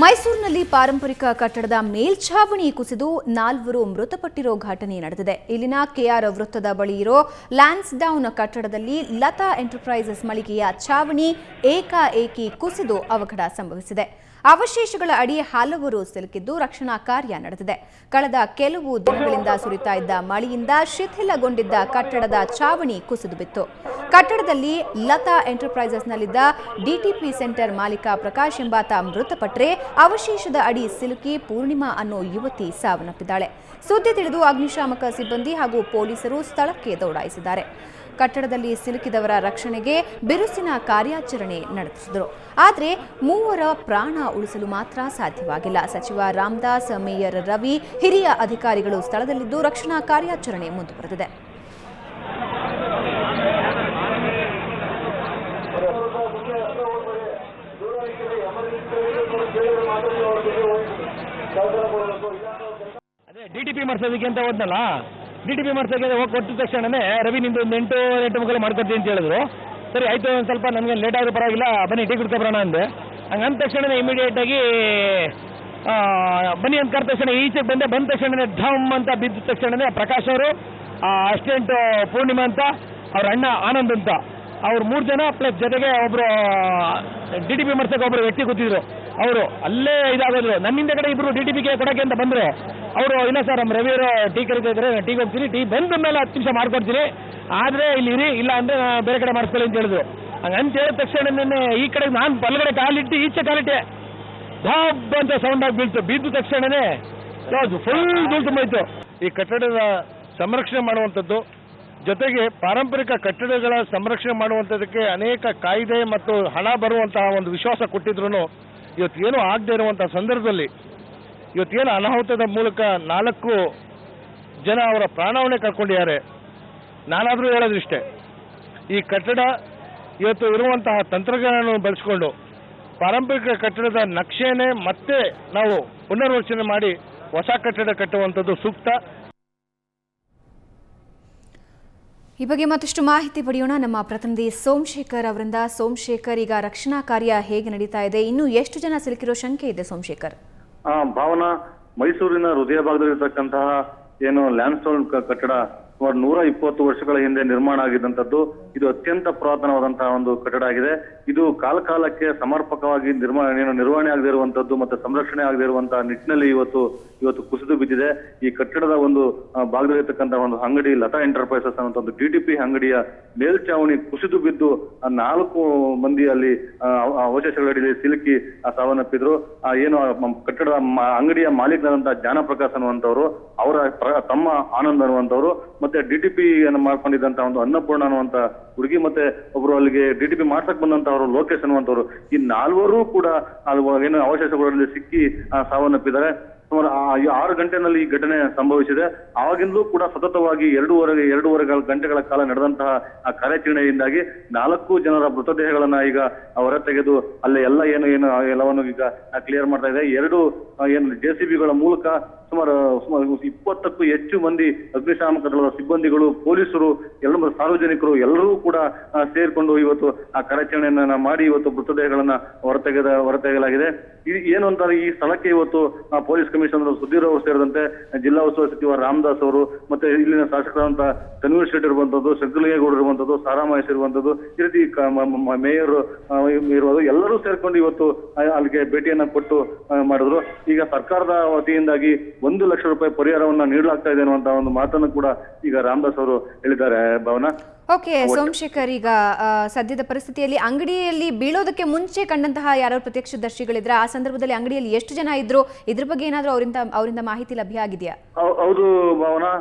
ಮೈಸೂರಿನಲ್ಲಿ ಪಾರಂಪರಿಕ ಕಟ್ಟಡದ ಮೇಲ್ಛಾವಣಿ ಕುಸಿದು 4 ಮೃತಪಟ್ಟಿರೋ ಘಟನೆ ನಡೆದಿದೆ. ಇಲ್ಲಿನ ಕೆಆರ್ ವೃತ್ತದ ಬಳಿ ಇರೋ ಲ್ಯಾನ್ಸ್ಡೌನ್ ಕಟ್ಟಡದಲ್ಲಿ ಲತಾ ಎಂಟರ್ಪ್ರೈಸಸ್ ಮಳಿಗೆಯ ಛಾವಣಿ ಏಕಾಏಕಿ ಕುಸಿದು ಅವಘಡ ಸಂಭವಿಸಿದೆ. ಅವಶೇಷಗಳ ಅಡಿ ಹಲವರು ಸಿಲುಕಿದ್ದು ರಕ್ಷಣಾ ಕಾರ್ಯ ನಡೆದಿದೆ. ಕಳೆದ ಕೆಲವು ದಿನಗಳಿಂದ ಸುರಿತಾ ಇದ್ದ ಮಳೆಯಿಂದ ಶಿಥಿಲಗೊಂಡಿದ್ದ ಕಟ್ಟಡದ ಛಾವಣಿ ಕುಸಿದು ಬಿತ್ತು. ಕಟ್ಟಡದಲ್ಲಿ ಲತಾ ಎಂಟರ್ಪ್ರೈಸಸ್ನಲ್ಲಿದ್ದ ಡಿಟಿಪಿ ಸೆಂಟರ್ ಮಾಲೀಕ ಪ್ರಕಾಶ್ ಎಂಬಾತ ಮೃತಪಟ್ಟರೆ ಅವಶೇಷದ ಅಡಿ ಸಿಲುಕಿ ಪೂರ್ಣಿಮಾ ಅನ್ನೋ ಯುವತಿ ಸಾವನ್ನಪ್ಪಿದ್ದಾಳೆ. ಸುದ್ದಿ ತಿಳಿದು ಅಗ್ನಿಶಾಮಕ ಸಿಬ್ಬಂದಿ ಹಾಗೂ ಪೊಲೀಸರು ಸ್ಥಳಕ್ಕೆ ದೌಡಾಯಿಸಿದ್ದಾರೆ. ಕಟ್ಟಡದಲ್ಲಿ ಸಿಲುಕಿದವರ ರಕ್ಷಣೆಗೆ ಬಿರುಸಿನ ಕಾರ್ಯಾಚರಣೆ ನಡೆಸಿದರು. ಆದರೆ 3 ಪ್ರಾಣ ಉಳಿಸಲು ಮಾತ್ರ ಸಾಧ್ಯವಾಗಿಲ್ಲ. ಸಚಿವ ರಾಮದಾಸ್, ಮೇಯರ್ ರವಿ, ಹಿರಿಯ ಅಧಿಕಾರಿಗಳು ಸ್ಥಳದಲ್ಲಿದ್ದು ರಕ್ಷಣಾ ಕಾರ್ಯಾಚರಣೆ ಮುಂದುವರೆದಿದೆ. ಅದೇ ಡಿಟಿಪಿ ಮಾಡಿಸೋದಕ್ಕೆ ಅಂತ ಹೋದ್ನಲ್ಲ, ಡಿಟಿಪಿ ಮಾಡಿಸೋಕೆ ಹೋಗಿ ಕೊಟ್ಟಿದ ತಕ್ಷಣನೇ ರವಿ ನಿಂದು 8 ಮುಗಲು ಮಾಡ್ಕೊಡ್ತೀನಿ ಅಂತ ಹೇಳಿದ್ರು. ಸರಿ ಆಯ್ತು, ಒಂದು ಸ್ವಲ್ಪ ನನಗೆ ಲೇಟ್ ಆದರೂ ಪರವಾಗಿಲ್ಲ, ಬನ್ನಿ ಟೀ ಕುಡ್ಕೊಬರೋಣ ಅಂದೆ. ಹಂಗೆ ಅಂದ ತಕ್ಷಣ ಇಮಿಡಿಯೇಟ್ ಆಗಿ ಬನ್ನಿ ಅಂತ ಕರೆದ ತಕ್ಷಣ ಈಚೆಗೆ ಬಂದ ತಕ್ಷಣ ಢಮ್ ಅಂತ ಬಿದ್ದ ತಕ್ಷಣ ಪ್ರಕಾಶ್ ಅವರು, ಅಸಿಸ್ಟೆಂಟ್ ಪೂರ್ಣಿಮಾ ಅಂತ, ಅವ್ರ ಅಣ್ಣ ಆನಂದ್ ಅಂತ, ಅವ್ರು 3 ಜನ ಪ್ಲಸ್ ಜೊತೆಗೆ ಒಬ್ರು ಡಿಟಿಪಿ ಮಾಡ್ಸಕ್ಕೆ ಒಬ್ರು ವ್ಯಕ್ತಿ ಕೂತಿದ್ರು. ಅವರು ಅಲ್ಲೇ ಇದಾಗೋದ್ರು. ನನ್ನಿಂದ ಕಡೆ ಇಬ್ರು ಡಿಟಿಪಿಗೆ ಕೊಡಕ್ಕೆ ಅಂತ ಬಂದ್ರು. ಅವರು ಇಲ್ಲ ಸರ್, ನಮ್ಮ ರವಿಯವರು ಟೀ ಕರೀತಾ ಇದ್ದಾರೆ, ಟೀಗೆ ಹೋಗ್ತೀನಿ, ಟೀ ಬಂದ ಮೇಲೆ 10 ನಿಮಿಷ ಮಾಡ್ಕೊಡ್ತೀನಿ, ಆದರೆ ಇಲ್ಲಿ ಇರಿ, ಇಲ್ಲ ಅಂದರೆ ಬೇರೆ ಕಡೆ ಮಾಡಿಸ್ಕೊಳ್ಳಿ ಅಂತ ಹೇಳಿದ್ರು. ಹಂಗಂತ ಹೇಳಿದ ತಕ್ಷಣ ಈ ಕಡೆ ನಾನು ಬಲಗಡೆ ಕಾಲಿಟ್ಟು ಈಚೆ ಕಾಲಿಟ್ಟೆ, ಧಬ್ ಅಂತ ಸೌಂಡ್ ಆಗಿ ಬೀಳ್ತು. ಬಿದ್ದ ತಕ್ಷಣನೇ ಫುಲ್ ಧೂಳು ತುಂಬೋಯ್ತು. ಈ ಕಟ್ಟಡದ ಸಂರಕ್ಷಣೆ ಮಾಡುವಂಥದ್ದು ಜೊತೆಗೆ ಪಾರಂಪರಿಕ ಕಟ್ಟಡಗಳ ಸಂರಕ್ಷಣೆ ಮಾಡುವಂಥದ್ದಕ್ಕೆ ಅನೇಕ ಕಾಯ್ದೆ ಮತ್ತು ಹಣ ಬರುವಂತಹ ಒಂದು ವಿಶ್ವಾಸ ಕೊಟ್ಟಿದ್ರು ಇವತ್ತೇನು ಆಗದೆ ಇರುವಂತಹ ಸಂದರ್ಭದಲ್ಲಿ ಇವತ್ತೇನು ಅನಾಹುತದ ಮೂಲಕ 4 ಜನ ಅವರ ಪ್ರಾಣವನ್ನೇ ಕಳ್ಕೊಂಡಿದ್ದಾರೆ. ನಾನಾದರೂ ಹೇಳೋದಿಷ್ಟೇ, ಈ ಕಟ್ಟಡ ಇವತ್ತು ಇರುವಂತಹ ತಂತ್ರಜ್ಞಾನವನ್ನು ಬಳಸಿಕೊಂಡು ಪಾರಂಪರಿಕ ಕಟ್ಟಡದ ನಕ್ಷೆನೇ ಮತ್ತೆ ನಾವು ಪುನರ್ವಚನೆ ಮಾಡಿ ಹೊಸ ಕಟ್ಟಡ ಕಟ್ಟುವಂಥದ್ದು ಸೂಕ್ತ. ಈ ಬಗ್ಗೆ ಮತ್ತಷ್ಟು ಮಾಹಿತಿ ಪಡೆಯೋಣ ನಮ್ಮ ಪ್ರತಿನಿಧಿ ಸೋಮಶೇಖರ್ ಅವರಿಂದ. ಸೋಮಶೇಖರ್, ಈಗ ರಕ್ಷಣಾ ಕಾರ್ಯ ಹೇಗೆ ನಡೀತಾ ಇದೆ? ಇನ್ನು ಎಷ್ಟು ಜನ ಸಿಲುಕಿರೋ ಶಂಕೆ ಇದೆ ಸೋಮಶೇಖರ್? ಭಾವನಾ, ಮೈಸೂರಿನ ಹೃದಯ ಭಾಗದಲ್ಲಿರ್ತಕ್ಕಂತಹ ಏನು ಲ್ಯಾನ್ಸ್ಡೌನ್ ಕಟ್ಟಡ ಸುಮಾರು 120 ವರ್ಷಗಳ ಹಿಂದೆ ನಿರ್ಮಾಣ ಆಗಿದ್ದಂಥದ್ದು. ಇದು ಅತ್ಯಂತ ಪುರಾತನವಾದಂತಹ ಒಂದು ಕಟ್ಟಡ ಆಗಿದೆ. ಇದು ಕಾಲಕ್ಕೆ ಸಮರ್ಪಕವಾಗಿ ನಿರ್ವಹಣೆ ಆಗದೇ ಇರುವಂತದ್ದು ಮತ್ತೆ ಸಂರಕ್ಷಣೆ ಆಗದೇ ಇರುವಂತಹ ನಿಟ್ಟಿನಲ್ಲಿ ಇವತ್ತು ಕುಸಿದು ಬಿದ್ದಿದೆ. ಈ ಕಟ್ಟಡದ ಒಂದು ಭಾಗದಲ್ಲಿರ್ತಕ್ಕಂತಹ ಒಂದು ಅಂಗಡಿ ಲತಾ ಎಂಟರ್ಪ್ರೈಸಸ್ ಅನ್ನೋ ಒಂದು ಡಿಟಿಪಿ ಅಂಗಡಿಯ ಮೇಲ್ಚಾವಣಿ ಕುಸಿದು ಬಿದ್ದು 4 ಮಂದಿ ಅಲ್ಲಿ ಅವಶೇಷಗಳಡಿಯಲ್ಲಿ ಸಿಲುಕಿ ಸಾವನ್ನಪ್ಪಿದ್ರು. ಏನು ಕಟ್ಟಡದ ಅಂಗಡಿಯ ಮಾಲೀಕರಾದಂತಹ ಜ್ಞಾನಪ್ರಕಾಶ್ ಅನ್ನುವಂಥವ್ರು, ಅವರ ತಮ್ಮ ಆನಂದ್ ಅನ್ನುವಂಥವ್ರು, ಮತ್ತೆ ಡಿಟಿಪಿ ಅನ್ನು ಮಾಡ್ಕೊಂಡಿದ್ದಂತಹ ಒಂದು ಅನ್ನಪೂರ್ಣ ಅನ್ನುವಂತ ಹುಡುಗಿ, ಮತ್ತೆ ಒಬ್ರು ಅಲ್ಲಿಗೆ ಡಿಟಿಪಿ ಮಾಡ್ಸಕ್ ಬಂದಂತವರು ಲೋಕೇಶ್ ಅನ್ನುವಂಥವ್ರು, ಈ 4 ಕೂಡ ಏನು ಅವಶೇಷಗಳಲ್ಲಿ ಸಿಕ್ಕಿ ಸಾವನ್ನಪ್ಪಿದ್ದಾರೆ. ಸುಮಾರು 6 ಗಂಟೆನಲ್ಲಿ ಈ ಘಟನೆ ಸಂಭವಿಸಿದೆ. ಆವಾಗಿಂದಲೂ ಕೂಡ ಸತತವಾಗಿ 2.5 ಗಂಟೆಗಳ ಕಾಲ ನಡೆದಂತಹ ಆ ಕಾರ್ಯಾಚರಣೆಯಿಂದಾಗಿ 4 ಜನರ ಮೃತದೇಹಗಳನ್ನ ಈಗ ಹೊರ ತೆಗೆದು ಅಲ್ಲೇ ಎಲ್ಲವನ್ನು ಈಗ ಕ್ಲಿಯರ್ ಮಾಡ್ತಾ ಇದೆ. 2 JCBಗಳ ಮೂಲಕ ಸುಮಾರು 20ಕ್ಕೂ ಹೆಚ್ಚು ಮಂದಿ ಅಗ್ನಿಶಾಮಕ ದಳದ ಸಿಬ್ಬಂದಿಗಳು, ಪೊಲೀಸರು, ಎಲ್ಲ ಸಾರ್ವಜನಿಕರು ಎಲ್ಲರೂ ಕೂಡ ಸೇರ್ಕೊಂಡು ಇವತ್ತು ಆ ಕಾರ್ಯಾಚರಣೆಯನ್ನ ಮಾಡಿ ಇವತ್ತು ಮೃತದೇಹಗಳನ್ನ ಹೊರತೆಗೆಯಲಾಗಿದೆ. ಏನು ಅಂತಾರೆ, ಈ ಸ್ಥಳಕ್ಕೆ ಇವತ್ತು ಪೊಲೀಸ್ ಕಮಿಷನರ್ ಸುಧೀರ್ ಅವರು ಸೇರಿದಂತೆ ಜಿಲ್ಲಾ ಉಸ್ತುವಾರಿ ಸಚಿವ ರಾಮದಾಸ್ ಅವರು, ಮತ್ತೆ ಇಲ್ಲಿನ ಶಾಸಕರಾದಂತ ತನ್ವೀರ್ ಶೆಟ್ಟಿ ಇರುವಂತದ್ದು, ಶಂಕರಲಿಂಗೇಗೌಡರು ಇರುವಂತದ್ದು, ಸಾರಾಮಹೇಶ್ ಇರುವಂತದ್ದು, ಈ ರೀತಿ ಮೇಯರ್ ಇರುವುದು ಎಲ್ಲರೂ ಸೇರ್ಕೊಂಡು ಇವತ್ತು ಅಲ್ಲಿಗೆ ಭೇಟಿಯನ್ನ ಕೊಟ್ಟು ಮಾಡಿದ್ರು. ಈಗ ಸರ್ಕಾರದ ವತಿಯಿಂದಾಗಿ 1 ಲಕ್ಷ ರೂಪಾಯಿ ಪರಿಹಾರವನ್ನ ನೀಡಲಾಗ್ತಾ ಇದೆ ಅನ್ನುವಂತಹ ಒಂದು ಮಾತನ್ನು ಕೂಡ ಈಗ ರಾಮದಾಸ್ ಅವರು ಹೇಳಿದ್ದಾರೆ. ಭಾವನಾ, ಓಕೆ ಸೋಮಶೇಖರ್, ಈಗ ಸದ್ಯದ ಪರಿಸ್ಥಿತಿಯಲ್ಲಿ ಅಂಗಡಿಯಲ್ಲಿ ಬೀಳೋದಕ್ಕೆ ಮುಂಚೆ ಕಂಡಂತಹ ಯಾರು ಪ್ರತ್ಯಕ್ಷದರ್ಶಿಗಳಿದ್ರೆ, ಆ ಸಂದರ್ಭದಲ್ಲಿ ಅಂಗಡಿಯಲ್ಲಿ ಎಷ್ಟು ಜನ ಇದ್ರು, ಇದ್ರ ಬಗ್ಗೆ ಏನಾದ್ರೂ ಅವರಿಂದ ಮಾಹಿತಿ ಲಭ್ಯ ಆಗಿದೆಯಾ? ಹೌದು ಭಾವನಾ,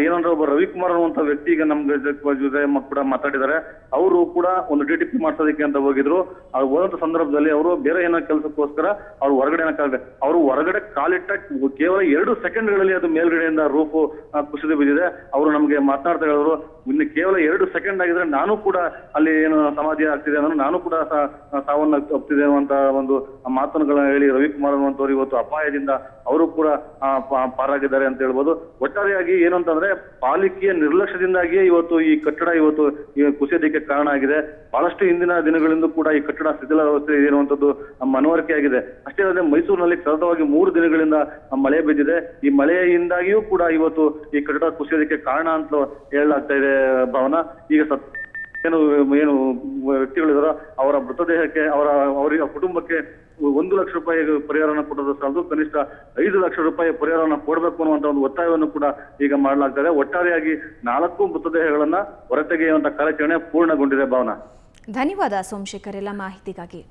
ಏನಂದ್ರೆ ಒಬ್ಬ ರವಿಕುಮಾರ್ ಅನ್ನುವಂತ ವ್ಯಕ್ತಿ ಈಗ ನಮ್ಗೆ ಜೊತೆ ಕೂಡ ಮಾತಾಡಿದ್ದಾರೆ. ಅವರು ಕೂಡ ಒಂದು ಡಿಟಿಪಿ ಮಾಡ್ಸೋದಕ್ಕೆ ಅಂತ ಹೋಗಿದ್ರು. ಅವ್ರು ಹೋದಂತ ಸಂದರ್ಭದಲ್ಲಿ ಅವರು ಬೇರೆ ಏನೋ ಕೆಲಸಕ್ಕೋಸ್ಕರ ಅವ್ರು ಹೊರಗಡೆ ಕಾಲಿಟ್ಟ ಕೇವಲ 2 ಸೆಕೆಂಡ್ಗಳಲ್ಲಿ ಅದು ಮೇಲ್ಗಡೆಯಿಂದ ರೂಪು ಕುಸಿದು ಬಿದ್ದಿದೆ. ಅವರು ನಮ್ಗೆ ಮಾತನಾಡ್ತಾ ಹೇಳಿದ್ರು, ಇನ್ನು ಕೇವಲ 2 ಸೆಕೆಂಡ್ ಆಗಿದ್ರೆ ನಾನು ಕೂಡ ಅಲ್ಲಿ ಏನು ಸಮಾಧಿ ಆಗ್ತಿದೆ ಅನ್ನೋ, ನಾನು ಕೂಡ ಸಾವನ್ನ ಒಪ್ತಿದೆ ಅನ್ನುವಂತ ಒಂದು ಮಾತುಗಳನ್ನ ಹೇಳಿ ರವಿಕುಮಾರ್ ಅನ್ನುವಂಥವ್ರು ಇವತ್ತು ಅಪಾಯದಿಂದ ಅವರು ಕೂಡ ಪಾರಾಗಿದ್ದಾರೆ ಅಂತ ಹೇಳ್ಬೋದು. ಒಟ್ಟಾರೆಯಾಗಿ ಏನು ಅಂತಂದ್ರೆ ಪಾಲಿಕೆಯ ನಿರ್ಲಕ್ಷ್ಯದಿಂದಾಗಿಯೇ ಇವತ್ತು ಈ ಕಟ್ಟಡ ಇವತ್ತು ಕುಸಿಯೋದಕ್ಕೆ ಕಾರಣ ಆಗಿದೆ. ಬಹಳಷ್ಟು ಹಿಂದಿನ ದಿನಗಳಿಂದ ಕೂಡ ಈ ಕಟ್ಟಡ ಶಿಥಿಲಾವಸ್ಥೆ ಇದೆ ಅನ್ನುವಂಥದ್ದು ಮನವರಿಕೆ ಆಗಿದೆ. ಅಷ್ಟೇ ಅಲ್ಲದೆ ಮೈಸೂರಿನಲ್ಲಿ ಸತತವಾಗಿ 3 ದಿನಗಳಿಂದ ಮಳೆ ಬಿದ್ದಿದೆ. ಈ ಮಳೆಯಿಂದಾಗಿಯೂ ಕೂಡ ಇವತ್ತು ಈ ಕಟ್ಟಡ ಕುಸಿಯೋದಕ್ಕೆ ಕಾರಣ ಅಂತ ಹೇಳಲಾಗ್ತಾ ಇದೆ ಭಾವನಾ. ಈಗ ಏನು ವ್ಯಕ್ತಿಗಳಿದಾರೋ ಅವರ ಮೃತದೇಹಕ್ಕೆ ಅವರ ಕುಟುಂಬಕ್ಕೆ 1 ಲಕ್ಷ ರೂಪಾಯಿ ಪರಿಹಾರವನ್ನು ಕೊಡೋದು ಸಾಲದು, ಕನಿಷ್ಠ 5 ಲಕ್ಷ ರೂಪಾಯಿ ಪರಿಹಾರವನ್ನು ಕೊಡಬೇಕು ಅನ್ನುವಂತ ಒಂದು ಒತ್ತಾಯವನ್ನು ಕೂಡ ಈಗ ಮಾಡಲಾಗ್ತದೆ. ಒಟ್ಟಾರೆಯಾಗಿ 4 ಮೃತದೇಹಗಳನ್ನ ಹೊರತೆಗೆಯುವಂತ ಕಾರ್ಯಾಚರಣೆ ಪೂರ್ಣಗೊಂಡಿದೆ ಭಾವನಾ. ಧನ್ಯವಾದ ಸೋಮಶೇಖರ್ ಎಲ್ಲ ಮಾಹಿತಿಗಾಗಿ.